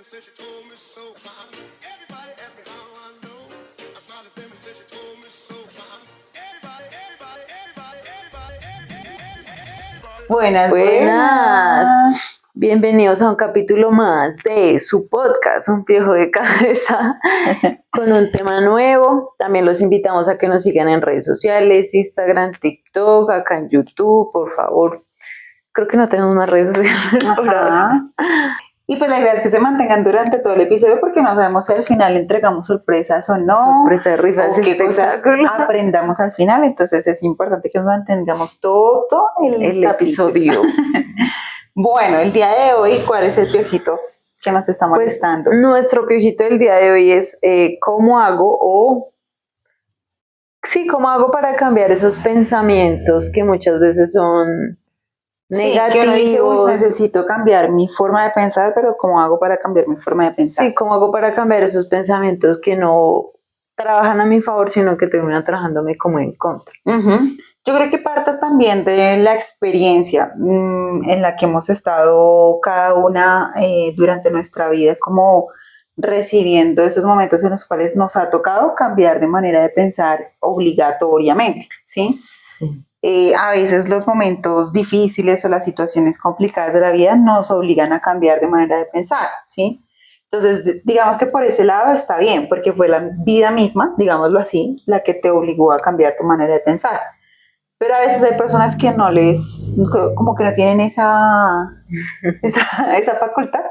me, said she told me so. Everybody ask me how I know. I smiled at them and said she told me so. Buenas, buenas. Bienvenidos a un capítulo más de su podcast, Un Piojo de Cabeza, con un tema nuevo. También los invitamos a que nos sigan en redes sociales, Instagram, TikTok, acá en YouTube, por favor. Creo que no tenemos más redes sociales por ahora. Y pues la idea es que se mantengan durante todo el episodio porque no sabemos si al final entregamos sorpresas o no. Sorpresas, rifas, o qué cosas aprendamos al final. Entonces es importante que nos mantengamos todo el episodio. Bueno, el día de hoy, ¿cuál es el piojito que nos está molestando? Pues, nuestro piojito del día de hoy es ¿cómo hago para cambiar esos pensamientos que muchas veces son negativos? Sí, que uno dice, necesito cambiar mi forma de pensar, pero ¿cómo hago para cambiar mi forma de pensar? Sí, ¿cómo hago para cambiar esos pensamientos que no trabajan a mi favor, sino que terminan trabajándome como en contra? Yo creo que parte también de la experiencia en la que hemos estado cada una durante nuestra vida, como recibiendo esos momentos en los cuales nos ha tocado cambiar de manera de pensar obligatoriamente, ¿sí? Sí. A veces los momentos difíciles o las situaciones complicadas de la vida nos obligan a cambiar de manera de pensar, ¿sí? Entonces, digamos que por ese lado está bien, porque fue la vida misma, digámoslo así, la que te obligó a cambiar tu manera de pensar. Pero a veces hay personas que como que no tienen esa facultad,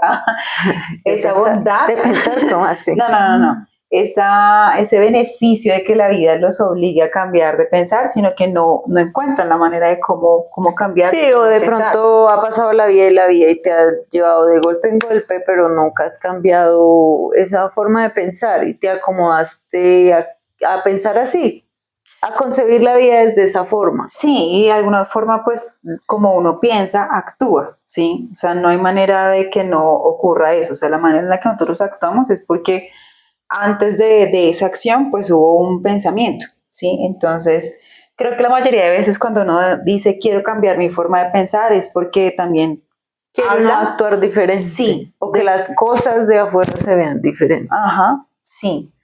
esa bondad de pensar como así. No. Ese beneficio de que la vida los obligue a cambiar de pensar, sino que no encuentran la manera de cómo cambiar. Sí, o de pronto ha pasado la vida y te ha llevado de golpe en golpe, pero nunca has cambiado esa forma de pensar y te acomodaste a pensar así, a concebir la vida desde esa forma. Sí, y de alguna forma, pues, como uno piensa, actúa, ¿sí? O sea, no hay manera de que no ocurra eso. O sea, la manera en la que nosotros actuamos es porque antes de esa acción, pues hubo un pensamiento, ¿sí? Entonces, creo que la mayoría de veces cuando uno dice quiero cambiar mi forma de pensar es porque también quiero actuar diferente. Sí. O que las cosas de afuera se vean diferentes. Ajá, sí.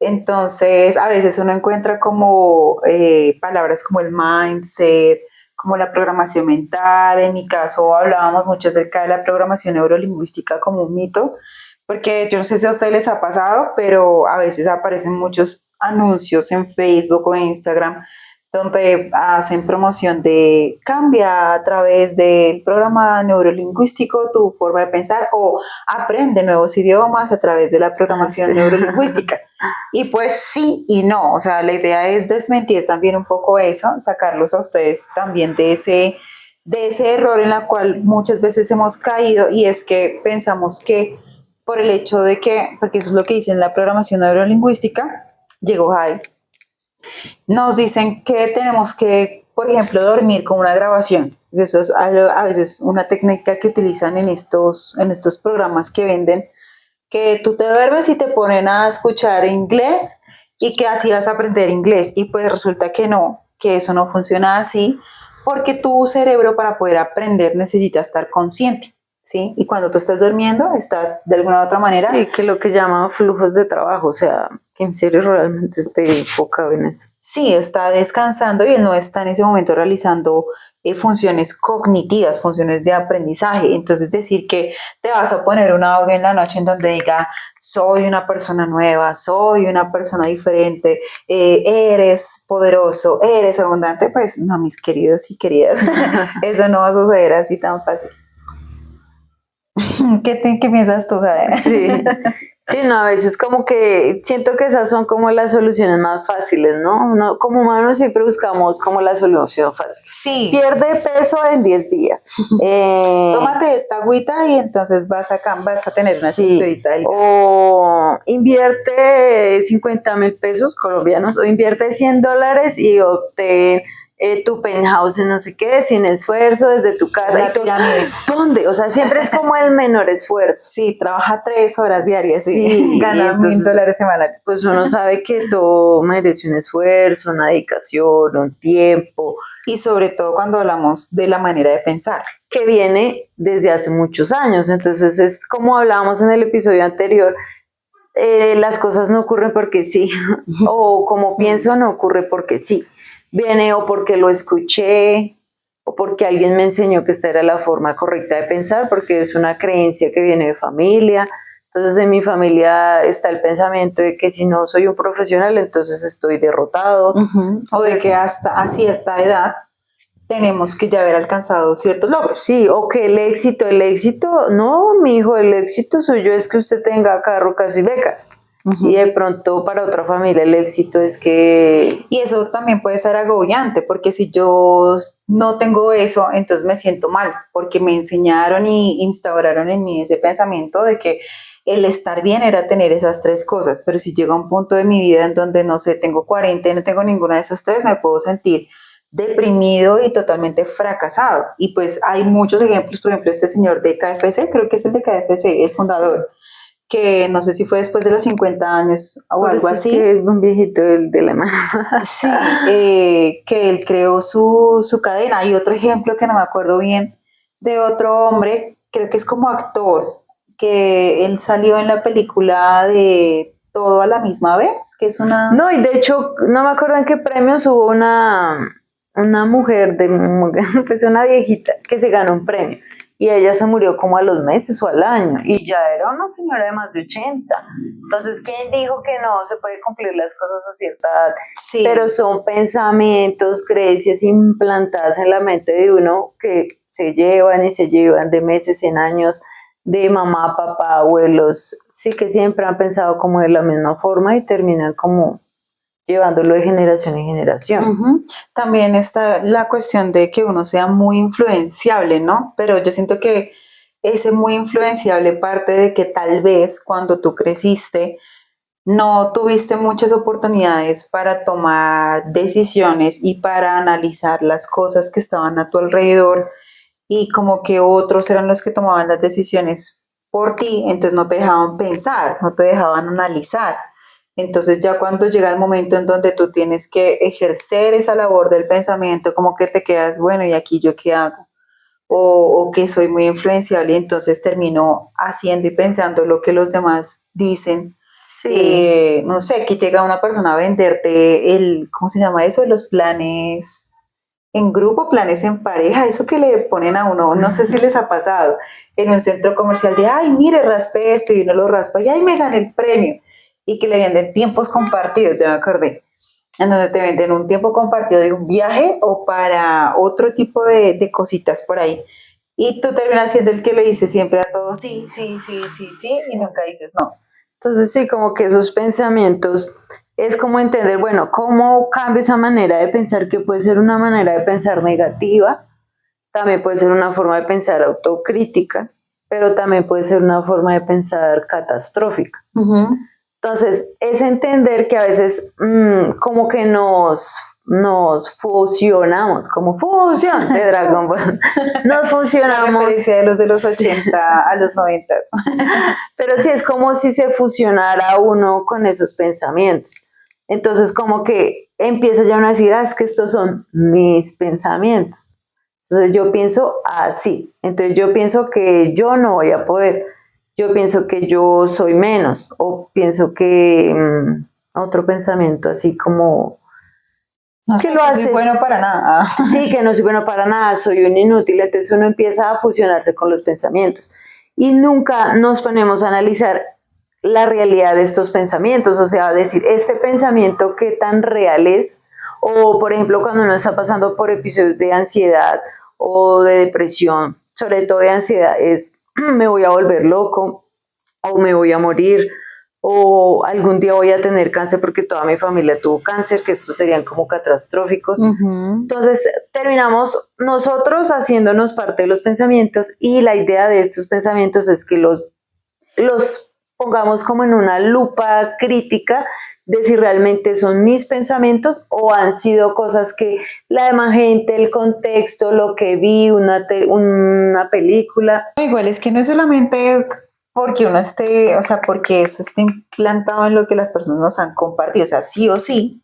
Entonces, a veces uno encuentra como palabras como el mindset, como la programación mental. En mi caso, hablábamos mucho acerca de la programación neurolingüística como un mito, porque yo no sé si a ustedes les ha pasado, pero a veces aparecen muchos anuncios en Facebook o en Instagram donde hacen promoción de cambia a través del programa neurolingüístico tu forma de pensar o aprende nuevos idiomas a través de la programación neurolingüística. Y pues sí y no, o sea, la idea es desmentir también un poco eso, sacarlos a ustedes también de ese error en la cual muchas veces hemos caído, y es que pensamos que por el hecho de que, porque eso es lo que dicen la programación neurolingüística, llegó Jai, nos dicen que tenemos que, por ejemplo, dormir con una grabación. Eso es a veces una técnica que utilizan en estos programas que venden, que tú te duermes y te ponen a escuchar inglés y que así vas a aprender inglés. Y pues resulta que no, que eso no funciona así, porque tu cerebro para poder aprender necesita estar consciente, ¿sí? Y cuando tú estás durmiendo, estás de alguna u otra manera... Sí, que lo que llaman flujos de trabajo, o sea, que en serio realmente esté enfocado en eso. Sí, está descansando y él no está en ese momento realizando funciones cognitivas, funciones de aprendizaje. Entonces decir que te vas a poner un audio en la noche en donde diga soy una persona nueva, soy una persona diferente, eres poderoso, eres abundante, pues no, mis queridos y queridas, eso no va a suceder así tan fácil. ¿Qué piensas tú, Jade? Sí, no, a veces como que siento que esas son como las soluciones más fáciles, ¿no? Como humanos siempre buscamos como la solución fácil. Sí. Pierde peso en 10 días. Tómate esta agüita y entonces vas a tener una cinturita delgada. O invierte 50,000 pesos colombianos o invierte $100 y obtén tu penthouse en no sé qué, sin esfuerzo, desde tu casa. ¿Dónde? O sea, siempre es como el menor esfuerzo. Sí, trabaja 3 horas diarias y gana $1,000 semanales. Pues uno sabe que todo merece un esfuerzo, una dedicación, un tiempo. Y sobre todo cuando hablamos de la manera de pensar. que viene desde hace muchos años. Entonces es como hablábamos en el episodio anterior, las cosas no ocurren porque sí, o como pienso no ocurre porque sí, viene o porque lo escuché, o porque alguien me enseñó que esta era la forma correcta de pensar, porque es una creencia que viene de familia. Entonces en mi familia está el pensamiento de que si no soy un profesional, entonces estoy derrotado. O de que hasta a cierta edad tenemos que ya haber alcanzado ciertos logros. Sí, o que el éxito, no, mi hijo, el éxito suyo es que usted tenga carro, casa y beca. Y de pronto para otra familia el éxito es que... Y eso también puede ser agobiante, porque si yo no tengo eso, entonces me siento mal, porque me enseñaron y instauraron en mí ese pensamiento de que el estar bien era tener esas tres cosas, pero si llega un punto de mi vida en donde, no sé, tengo 40 y no tengo ninguna de esas tres, me puedo sentir deprimido y totalmente fracasado. Y pues hay muchos ejemplos, por ejemplo, este señor de KFC, creo que es el de KFC, el fundador, que no sé si fue después de los 50 años o algo así. Que es un viejito de la mano. Sí, que él creó su cadena. Hay otro ejemplo que no me acuerdo bien, de otro hombre, creo que es como actor, que él salió en la película de Todo a la misma vez, que es una... No, y de hecho, no me acuerdo en qué premios hubo una mujer, pues una viejita, que se ganó un premio. Y ella se murió como a los meses o al año. Y ya era una señora de más de 80. Entonces, ¿quién dijo que no se puede cumplir las cosas a cierta edad? Sí. Pero son pensamientos, creencias implantadas en la mente de uno que se llevan y se llevan de meses en años, de mamá, papá, abuelos, sí, que siempre han pensado como de la misma forma y terminan como llevándolo de generación en generación. También está la cuestión de que uno sea muy influenciable, ¿no? Pero yo siento que ese muy influenciable parte de que tal vez cuando tú creciste no tuviste muchas oportunidades para tomar decisiones y para analizar las cosas que estaban a tu alrededor, y como que otros eran los que tomaban las decisiones por ti, entonces no te dejaban pensar, no te dejaban analizar. Entonces ya cuando llega el momento en donde tú tienes que ejercer esa labor del pensamiento, como que te quedas, bueno, ¿y aquí yo qué hago? O que soy muy influenciable y entonces termino haciendo y pensando lo que los demás dicen. Sí. No sé, que llega una persona a venderte ¿cómo se llama eso? Los planes en grupo, planes en pareja, eso que le ponen a uno, no sé si les ha pasado, en un centro comercial de, ay, mire, raspe esto, y uno lo raspa, y ay, me gané el premio, y que le venden tiempos compartidos, ya me acordé, en donde te venden un tiempo compartido de un viaje o para otro tipo de cositas por ahí, y tú terminas siendo el que le dice siempre a todos, sí, sí, sí, sí, sí, y nunca dices no. Entonces sí, como que esos pensamientos es como entender, bueno, cómo cambio esa manera de pensar, que puede ser una manera de pensar negativa, también puede ser una forma de pensar autocrítica, pero también puede ser una forma de pensar catastrófica. Entonces, es entender que a veces como que nos fusionamos, como fusión de Dragon Ball. Nos La fusionamos. referencia de los 80 a los 90. Pero sí es como si se fusionara uno con esos pensamientos. Entonces, como que empieza ya uno a decir, es que estos son mis pensamientos. Entonces, yo pienso así. Entonces, yo pienso que yo no voy a poder. Yo pienso que yo soy menos. O pienso que otro pensamiento así como... No sé, que soy bueno para nada. Sí, que no soy bueno para nada, soy un inútil. Entonces uno empieza a fusionarse con los pensamientos y nunca nos ponemos a analizar la realidad de estos pensamientos, o sea, decir, este pensamiento qué tan real es, o por ejemplo cuando uno está pasando por episodios de ansiedad o de depresión, sobre todo de ansiedad, es me voy a volver loco o me voy a morir o algún día voy a tener cáncer porque toda mi familia tuvo cáncer, que estos serían como catastróficos. Entonces terminamos nosotros haciéndonos parte de los pensamientos y la idea de estos pensamientos es que los pongamos como en una lupa crítica de si realmente son mis pensamientos o han sido cosas que la demás gente, el contexto, lo que vi, una película. Igual es que no es solamente porque uno esté, o sea, porque eso esté implantado en lo que las personas nos han compartido, o sea, sí o sí,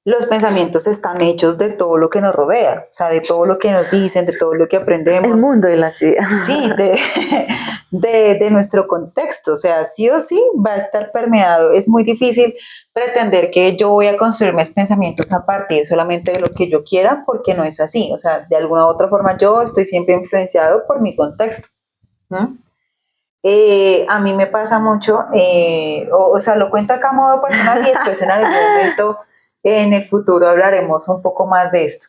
los pensamientos están hechos de todo lo que nos rodea, o sea, de todo lo que nos dicen, de todo lo que aprendemos. El mundo de las ideas. Sí, de nuestro contexto, o sea, sí o sí va a estar permeado. Es muy difícil pretender que yo voy a construir mis pensamientos a partir solamente de lo que yo quiera, porque no es así, o sea, de alguna u otra forma yo estoy siempre influenciado por mi contexto. ¿Mm? A mí me pasa mucho, o sea, lo cuento acá a modo personal y después en algún momento en el futuro hablaremos un poco más de esto.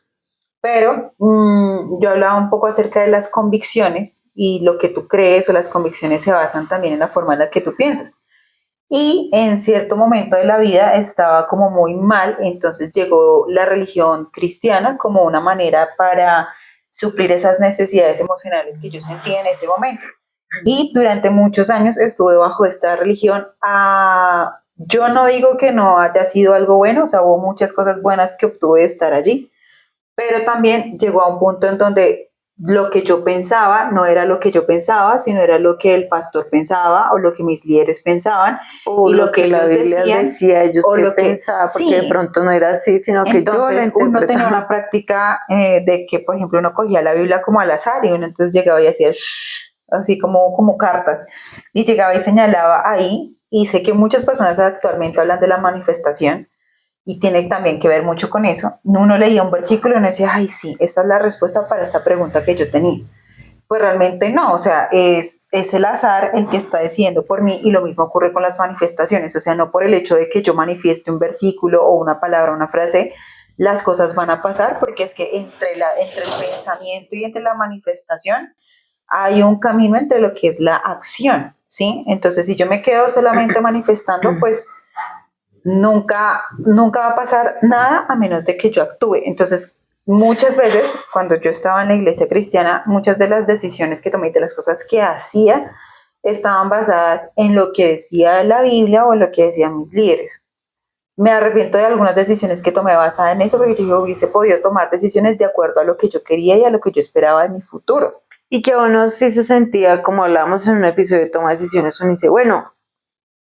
Pero yo hablaba un poco acerca de las convicciones y lo que tú crees o las convicciones se basan también en la forma en la que tú piensas. Y en cierto momento de la vida estaba como muy mal, entonces llegó la religión cristiana como una manera para suplir esas necesidades emocionales que yo sentía en ese momento. Y durante muchos años estuve bajo esta religión. Yo no digo que no haya sido algo bueno, o sea, hubo muchas cosas buenas que obtuve de estar allí, pero también llegó a un punto en donde lo que yo pensaba no era lo que yo pensaba, sino era lo que el pastor pensaba o lo que mis líderes pensaban O y lo que la ellos Biblia decían decía ellos o que lo que pensaba, porque de sí. pronto no era así, sino que yo la Entonces uno tenía una interpretaba. práctica de que, por ejemplo, uno cogía la Biblia como al azar y uno entonces llegaba y hacía shh, así como cartas y llegaba y señalaba ahí. Y sé que muchas personas actualmente hablan de la manifestación y tiene también que ver mucho con eso. Uno leía un versículo y uno decía, ay, sí, esta es la respuesta para esta pregunta que yo tenía. Pues realmente no, o sea, es el azar el que está decidiendo por mí y lo mismo ocurre con las manifestaciones, o sea, no por el hecho de que yo manifieste un versículo o una palabra, una frase, las cosas van a pasar, porque es que entre el pensamiento y entre la manifestación hay un camino entre lo que es la acción, ¿sí? Entonces, si yo me quedo solamente manifestando, pues nunca va a pasar nada a menos de que yo actúe. Entonces, muchas veces, cuando yo estaba en la iglesia cristiana, muchas de las decisiones que tomé, de las cosas que hacía, estaban basadas en lo que decía la Biblia o en lo que decían mis líderes. Me arrepiento de algunas decisiones que tomé basadas en eso, porque yo hubiese podido tomar decisiones de acuerdo a lo que yo quería y a lo que yo esperaba de mi futuro. Y que uno sí se sentía, como hablábamos en un episodio de toma de decisiones, uno dice, bueno,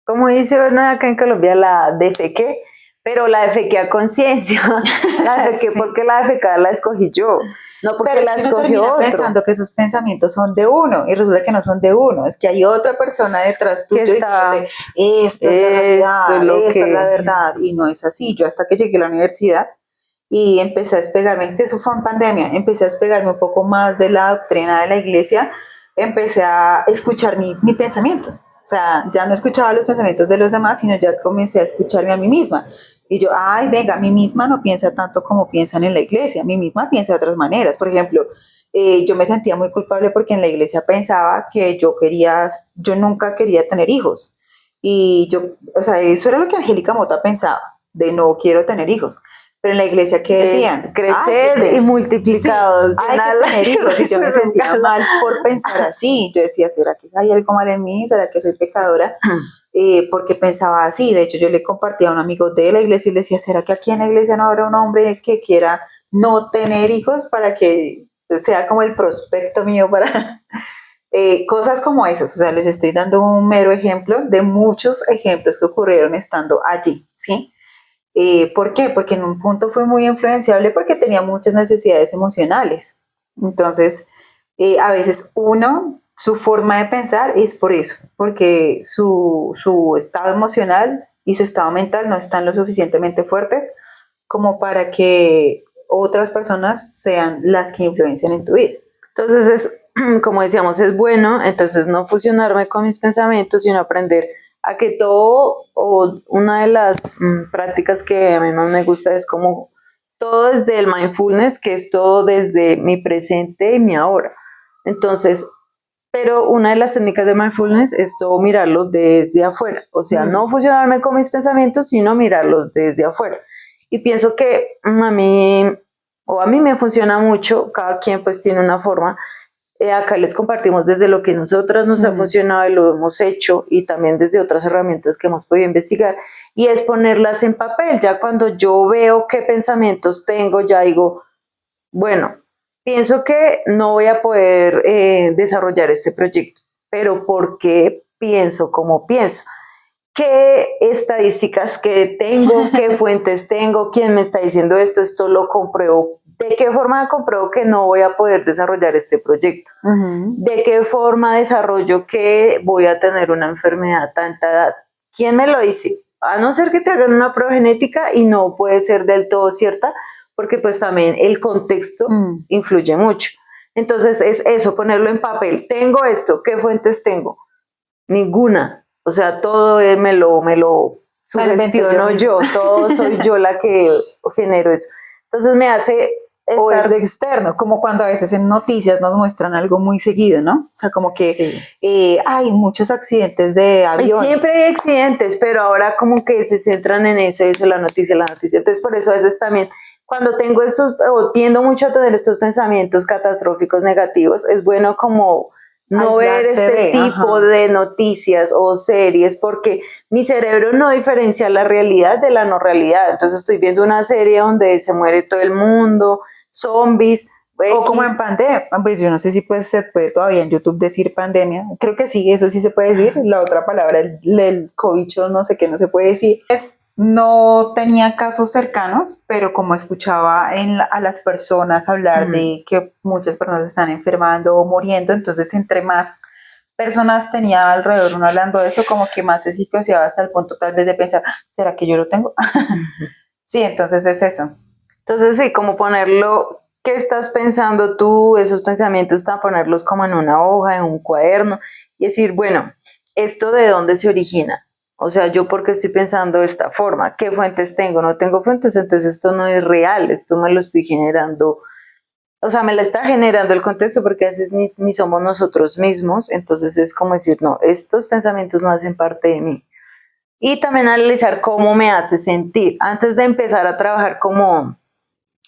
como dice uno acá en Colombia, la defequé, pero la defequé a conciencia, la defequé Sí. porque la defecada la escogí yo, no porque Pero es la que uno escogió termina otro. pensando que esos pensamientos son de uno y resulta que no son de uno, es que hay otra persona detrás Que tuyo está, diciéndote, esto es la esto es realidad, lo esta es la que... verdad, y no es así. Yo hasta que llegué a la universidad y empecé a despegarme, eso fue en pandemia, empecé a despegarme un poco más de la doctrina de la iglesia, empecé a escuchar mi pensamiento. O sea, ya no escuchaba los pensamientos de los demás, sino ya comencé a escucharme a mí misma. Y yo, ay, venga, mi misma no piensa tanto como piensan en la iglesia, mi misma piensa de otras maneras. Por ejemplo, yo me sentía muy culpable porque en la iglesia pensaba que yo nunca quería tener hijos. Y yo, o sea, eso era lo que Angélica Mota pensaba, de no quiero tener hijos. Pero en la iglesia, ¿qué Es decían? crecer y Sí, multiplicados, hay que llenar la tener tierra hijos. y Y yo me sus sentía galas. mal por pensar así. Yo decía, ¿será que hay algo mal en mí? ¿Será que soy pecadora? Porque pensaba así. De hecho, yo le compartía a un amigo de la iglesia y le decía, ¿será que aquí en la iglesia no habrá un hombre que quiera no tener hijos para que sea como el prospecto mío para cosas como esas? O sea, les estoy dando un mero ejemplo de muchos ejemplos que ocurrieron estando allí, ¿sí? ¿Por qué? Porque en un punto fue muy influenciable porque tenía muchas necesidades emocionales. Entonces, a veces su forma de pensar es por eso, porque su estado emocional y su estado mental no están lo suficientemente fuertes como para que otras personas sean las que influencian en tu vida. Entonces es, como decíamos, es bueno, entonces no fusionarme con mis pensamientos, sino aprender a que todo, o una de las prácticas que a mí más me gusta es como todo desde el mindfulness, que es todo desde mi presente y mi ahora. Entonces, pero una de las técnicas de mindfulness es todo mirarlo desde afuera, o sea, no fusionarme con mis pensamientos, sino mirarlos desde afuera. Y pienso que a mí me funciona mucho, cada quien pues tiene una forma. Acá les compartimos desde lo que nosotras nos ha funcionado y lo hemos hecho y también desde otras herramientas que hemos podido investigar y es ponerlas en papel. Ya cuando yo veo qué pensamientos tengo, ya digo, bueno, pienso que no voy a poder desarrollar este proyecto, pero ¿por qué pienso como pienso? qué estadísticas que tengo, qué fuentes tengo, quién me está diciendo esto, esto lo compruebo. ¿De qué forma compruebo que no voy a poder desarrollar este proyecto? ¿De qué forma desarrollo que voy a tener una enfermedad a tanta edad? ¿Quién me lo dice? A no ser que te hagan una prueba genética y no puede ser del todo cierta, porque pues también el contexto influye mucho. Entonces es eso, ponerlo en papel. Tengo esto, ¿qué fuentes tengo? Ninguna. O sea, todo me lo sugestiono yo, todo soy yo la que genero eso. Entonces me hace O es estar... lo externo, como cuando a veces en noticias nos muestran algo muy seguido, ¿no? O sea, como que hay muchos accidentes de Y avión. siempre hay accidentes, pero ahora como que se centran en eso, la noticia. Entonces por eso a veces también, cuando tengo estos, o tiendo mucho a tener estos pensamientos catastróficos negativos, es bueno como no ver Aislarse este de, tipo ajá. de noticias o series, porque mi cerebro no diferencia la realidad de la no realidad. Entonces estoy viendo una serie donde se muere todo el mundo, zombies, O como en pandemia, pues yo no sé si se puede todavía en YouTube decir pandemia, creo que sí, eso sí se puede decir, la otra palabra, el cobicho, no sé qué, no se puede decir. No tenía casos cercanos, pero como escuchaba a las personas hablar de que muchas personas están enfermando o muriendo, entonces entre más personas tenía alrededor uno hablando de eso, como que más se psicoseaba hasta el punto tal vez de pensar, ¿será que yo lo tengo? Sí, entonces es eso. Entonces sí, como ponerlo, ¿qué estás pensando tú? Esos pensamientos, ponerlos como en una hoja, en un cuaderno, y decir, bueno, ¿esto de dónde se origina? O sea, ¿yo por qué estoy pensando de esta forma? ¿Qué fuentes tengo? No tengo fuentes, entonces esto no es real, esto me lo estoy generando. O sea, me la está generando el contexto porque a veces ni somos nosotros mismos, entonces es como decir, no, estos pensamientos no hacen parte de mí. Y también analizar cómo me hace sentir antes de empezar a trabajar como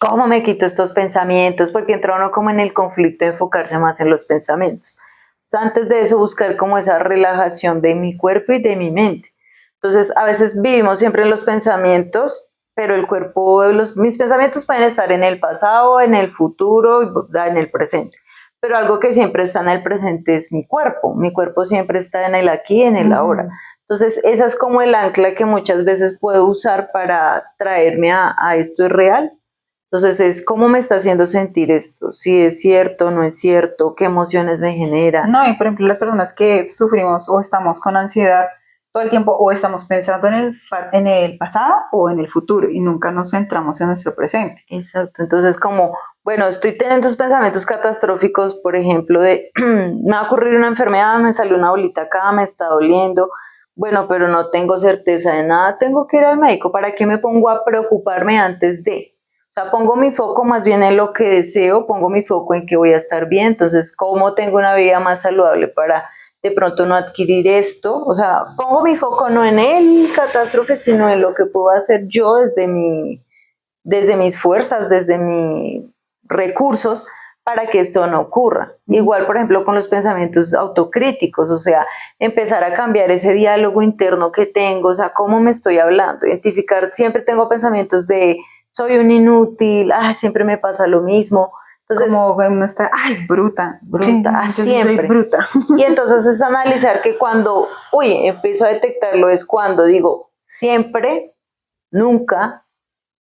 ¿cómo me quito estos pensamientos? Porque entra uno como en el conflicto de enfocarse más en los pensamientos. O sea, antes de eso buscar como esa relajación de mi cuerpo y de mi mente. Entonces, a veces vivimos siempre en los pensamientos, pero el cuerpo, mis pensamientos pueden estar en el pasado, en el futuro, en el presente. Pero algo que siempre está en el presente es mi cuerpo. Mi cuerpo siempre está en el aquí, en el ahora. Entonces, esa es como el ancla que muchas veces puedo usar para traerme a esto es real. Entonces es cómo me está haciendo sentir esto, si es cierto, no es cierto, qué emociones me genera. No, y por ejemplo las personas que sufrimos o estamos con ansiedad todo el tiempo o estamos pensando en el pasado o en el futuro y nunca nos centramos en nuestro presente. Exacto, entonces como, bueno, estoy teniendo estos pensamientos catastróficos, por ejemplo, de me va a ocurrir una enfermedad, me salió una bolita acá, me está doliendo, bueno, pero no tengo certeza de nada, tengo que ir al médico. ¿Para qué me pongo a preocuparme antes de? O sea, pongo mi foco más bien en lo que deseo, pongo mi foco en que voy a estar bien, entonces, ¿cómo tengo una vida más saludable para de pronto no adquirir esto? O sea, pongo mi foco no en el catástrofe, sino en lo que puedo hacer yo desde mis fuerzas, desde mis recursos, para que esto no ocurra. Igual, por ejemplo, con los pensamientos autocríticos, o sea, empezar a cambiar ese diálogo interno que tengo, o sea, cómo me estoy hablando, identificar, siempre tengo pensamientos de soy un inútil, siempre me pasa lo mismo. Entonces, como uno está, ay, bruta, bruta, es que siempre. soy bruta. Y entonces es analizar que cuando, empiezo a detectarlo es cuando digo siempre, nunca,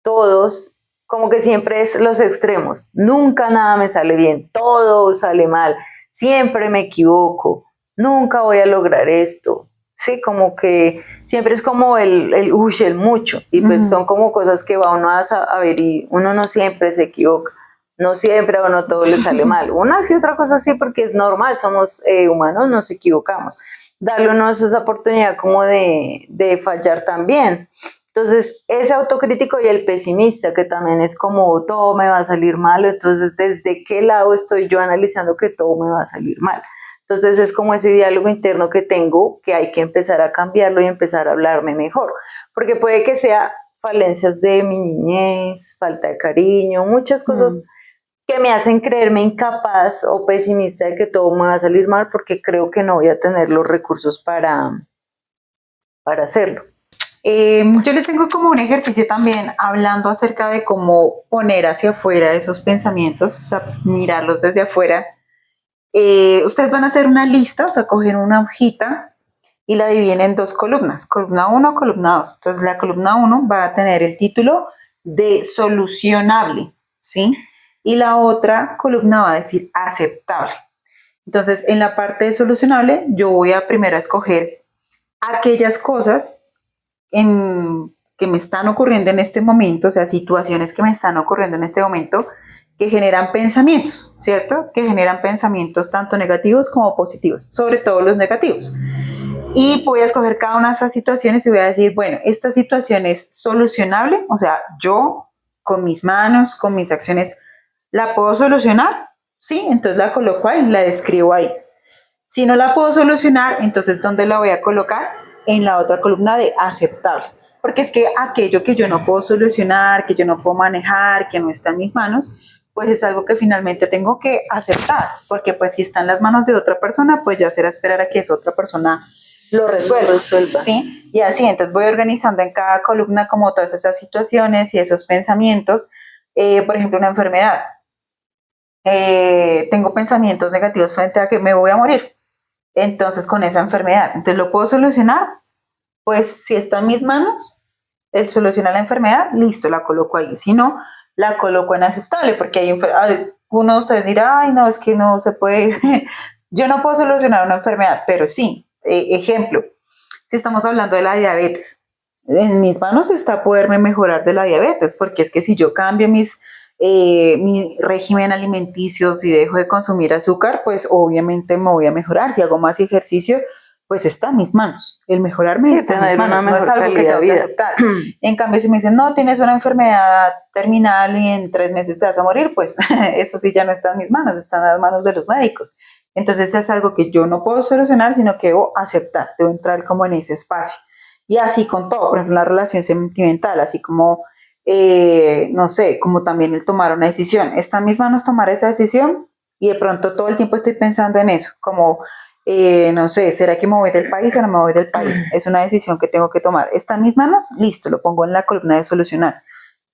todos, como que siempre es los extremos, nunca nada me sale bien, todo sale mal, siempre me equivoco, nunca voy a lograr esto, sí, como que siempre es como el mucho, y pues son como cosas que va uno a ver y uno no siempre se equivoca, no siempre a uno todo le sale mal, una que otra cosa sí, porque es normal, somos humanos, nos equivocamos, darle uno esa oportunidad como de fallar también. Entonces, ese autocrítico y el pesimista, que también es como todo me va a salir mal, entonces, ¿desde qué lado estoy yo analizando que todo me va a salir mal? Entonces, es como ese diálogo interno que tengo, que hay que empezar a cambiarlo y empezar a hablarme mejor, porque puede que sea falencias de mi niñez, falta de cariño, muchas cosas que me hacen creerme incapaz o pesimista de que todo me va a salir mal, porque creo que no voy a tener los recursos para hacerlo. Yo les tengo como un ejercicio también hablando acerca de cómo poner hacia afuera esos pensamientos, o sea, mirarlos desde afuera. Ustedes van a hacer una lista, o sea, coger una hojita y la dividen en dos columnas, columna 1, columna 2. Entonces la columna 1 va a tener el título de solucionable, ¿sí? Y la otra columna va a decir aceptable. Entonces en la parte de solucionable yo voy a primero a escoger aquellas cosas que me están ocurriendo en este momento, o sea, situaciones que me están ocurriendo en este momento, que generan pensamientos, ¿cierto? Que generan pensamientos tanto negativos como positivos, sobre todo los negativos. Y voy a escoger cada una de esas situaciones y voy a decir, bueno, esta situación es solucionable, o sea, yo con mis manos, con mis acciones, ¿la puedo solucionar? Sí, entonces la coloco ahí, la describo ahí. Si no la puedo solucionar, entonces ¿dónde la voy a colocar? En la otra columna de aceptable. Porque es que aquello que yo no puedo solucionar, que yo no puedo manejar, que no está en mis manos, pues es algo que finalmente tengo que aceptar. Porque pues si está en las manos de otra persona, pues ya será esperar a que esa otra persona lo resuelva. ¿Sí? Y así, entonces voy organizando en cada columna como todas esas situaciones y esos pensamientos. Por ejemplo, una enfermedad. Tengo pensamientos negativos frente a que me voy a morir. Entonces, con esa enfermedad, entonces lo puedo solucionar, pues si está en mis manos, el solucionar la enfermedad, listo, la coloco ahí. Si no, la coloco en aceptable, porque algunos de ustedes dirán, ay, no, es que no se puede, yo no puedo solucionar una enfermedad, pero sí, ejemplo, si estamos hablando de la diabetes, en mis manos está poderme mejorar de la diabetes, porque es que si yo cambio mi régimen alimenticio, si dejo de consumir azúcar, pues obviamente me voy a mejorar. Si hago más ejercicio, pues está en mis manos. El mejorarme Sí, está en mis tener una manos, no es mejor algo que calidad tengo de que vida. aceptar. En cambio, si me dicen, no, tienes una enfermedad terminal y en 3 meses te vas a morir, pues eso sí ya no está en mis manos, está en las manos de los médicos. Entonces es algo que yo no puedo solucionar, sino que debo aceptar, debo entrar como en ese espacio. Y así con todo, por ejemplo, la relación sentimental, así como no sé, como también el tomar una decisión. Está en mis manos tomar esa decisión y de pronto todo el tiempo estoy pensando en eso, como, no sé, ¿será que me voy del país o no me voy del país? Es una decisión que tengo que tomar. ¿Está en mis manos? Listo, lo pongo en la columna de solucionar.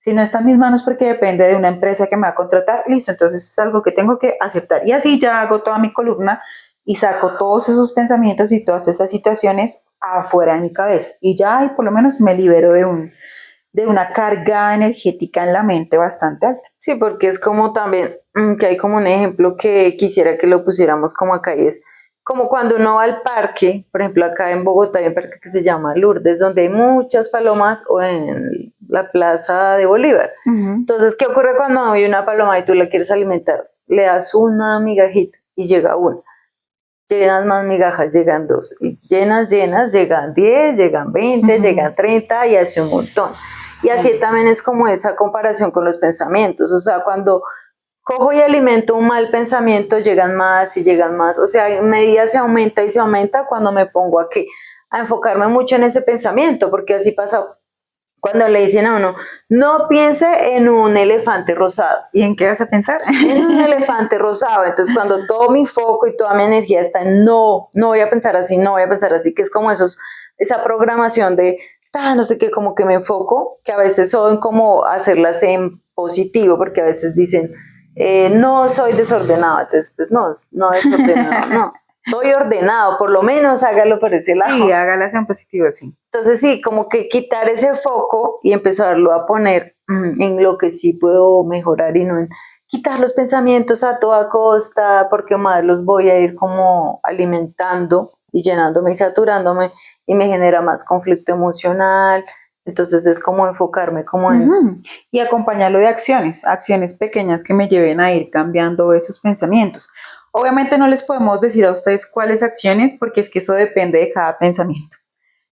Si no está en mis manos porque depende de una empresa que me va a contratar, listo, entonces es algo que tengo que aceptar. Y así ya hago toda mi columna y saco todos esos pensamientos y todas esas situaciones afuera de mi cabeza. Y ya, y por lo menos me libero de una carga energética en la mente bastante alta. Sí, porque es como también, que hay como un ejemplo que quisiera que lo pusiéramos como acá y es como cuando uno va al parque, por ejemplo acá en Bogotá hay un parque que se llama Lourdes, donde hay muchas palomas o en la Plaza de Bolívar. Entonces, ¿qué ocurre cuando hay una paloma y tú la quieres alimentar? Le das una migajita y llega una. Llenas más migajas, llegan 2. Y llenas, llegan 10, llegan 20, llegan 30 y hace un montón. Y así también es como esa comparación con los pensamientos. O sea, cuando cojo y alimento un mal pensamiento, llegan más y llegan más. O sea, en medida se aumenta y se aumenta cuando me pongo a enfocarme mucho en ese pensamiento, porque así pasa cuando le dicen a uno, no piense en un elefante rosado. ¿Y en qué vas a pensar? En un elefante rosado. Entonces, cuando todo mi foco y toda mi energía está en no voy a pensar así, no voy a pensar así, que es como esa programación de, no sé qué, como que me enfoco, que a veces son como hacerlas en positivo, porque a veces dicen, no soy desordenado. Entonces, pues no desordenado, no. Soy ordenado, por lo menos hágalo por ese lado. Sí, hágalas en positivo, sí. Entonces sí, como que quitar ese foco y empezarlo a poner en lo que sí puedo mejorar y no en quitar los pensamientos a toda costa, porque más los voy a ir como alimentando y llenándome y saturándome y me genera más conflicto emocional. Entonces es como enfocarme como en... Y acompañarlo de acciones pequeñas que me lleven a ir cambiando esos pensamientos. Obviamente no les podemos decir a ustedes cuáles acciones, porque es que eso depende de cada pensamiento.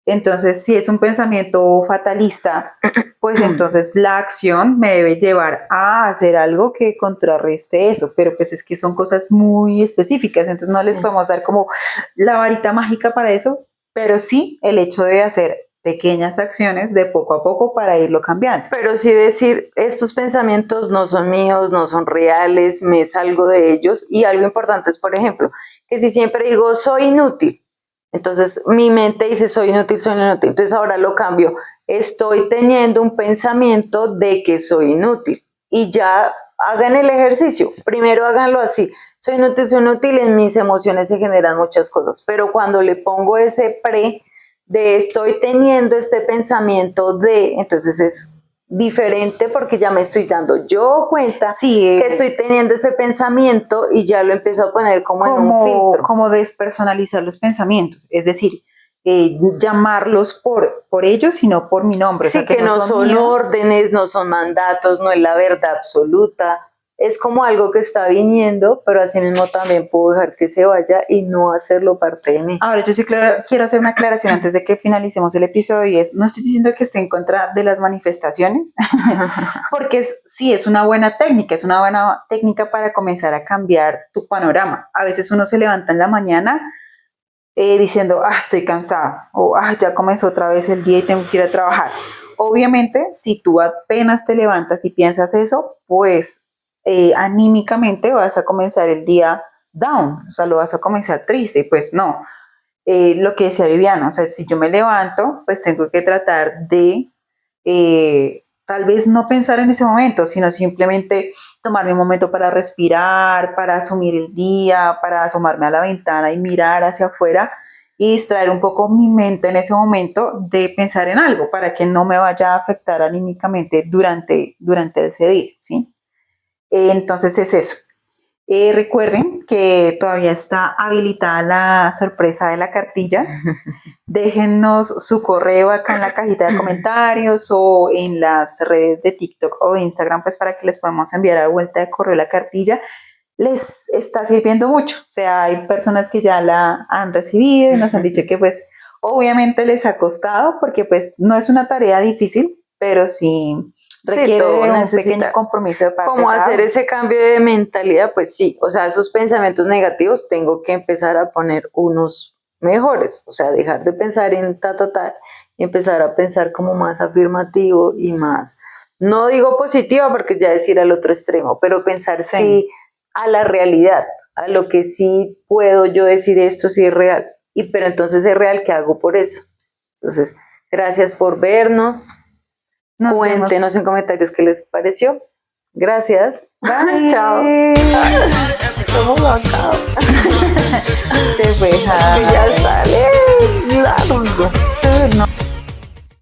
Entonces, si es un pensamiento fatalista, pues entonces la acción me debe llevar a hacer algo que contrarreste eso, pero pues es que son cosas muy específicas, entonces no les podemos dar como la varita mágica para eso, pero sí el hecho de hacer pequeñas acciones de poco a poco para irlo cambiando. Pero sí decir, estos pensamientos no son míos, no son reales, me salgo de ellos. Y algo importante es, por ejemplo, que si siempre digo soy inútil, entonces mi mente dice soy inútil, entonces ahora lo cambio, estoy teniendo un pensamiento de que soy inútil y ya hagan el ejercicio, primero háganlo así, soy inútil, en mis emociones se generan muchas cosas, pero cuando le pongo ese de estoy teniendo este pensamiento entonces es diferente porque ya me estoy dando yo cuenta Sí, que estoy teniendo ese pensamiento y ya lo empiezo a poner como en un filtro. como despersonalizar los pensamientos, es decir, llamarlos por ellos, sino por mi nombre. Sí, o sea, que no son míos. órdenes, no son mandatos, no es la verdad absoluta. Es como algo que está viniendo, pero así mismo también puedo dejar que se vaya y no hacerlo parte de mí. Ahora, yo sí quiero hacer una aclaración antes de que finalicemos el episodio y no estoy diciendo que esté en contra de las manifestaciones, porque sí, es una buena técnica para comenzar a cambiar tu panorama. A veces uno se levanta en la mañana diciendo, estoy cansada, o ya comenzó otra vez el día y tengo que ir a trabajar. Obviamente, si tú apenas te levantas y piensas eso, pues anímicamente vas a comenzar el día down, o sea, lo vas a comenzar triste, pues no. Lo que decía Viviana, o sea, si yo me levanto, pues tengo que tratar de tal vez no pensar en ese momento, sino simplemente tomarme un momento para respirar, para asumir el día, para asomarme a la ventana y mirar hacia afuera y distraer un poco mi mente en ese momento de pensar en algo para que no me vaya a afectar anímicamente durante ese día, ¿sí? Entonces es eso. Recuerden que todavía está habilitada la sorpresa de la cartilla. Déjennos su correo acá en la cajita de comentarios o en las redes de TikTok o de Instagram, pues para que les podamos enviar a vuelta de correo la cartilla. Les está sirviendo mucho. O sea, hay personas que ya la han recibido y nos han dicho que pues obviamente les ha costado porque pues no es una tarea difícil, pero sí requiere de un pequeño compromiso de parte. Como hacer ese cambio de mentalidad, pues sí, o sea, esos pensamientos negativos tengo que empezar a poner unos mejores, o sea, dejar de pensar en y empezar a pensar como más afirmativo y más, no digo positivo porque ya es ir al otro extremo, pero pensar sí a la realidad, a lo que sí puedo yo decir esto sí es real, pero entonces es real, ¿qué hago por eso? Entonces, gracias por vernos. Cuéntenos en comentarios qué les pareció. Gracias. Bye. Chao. Somos acá. Se fue. Ya sale largo.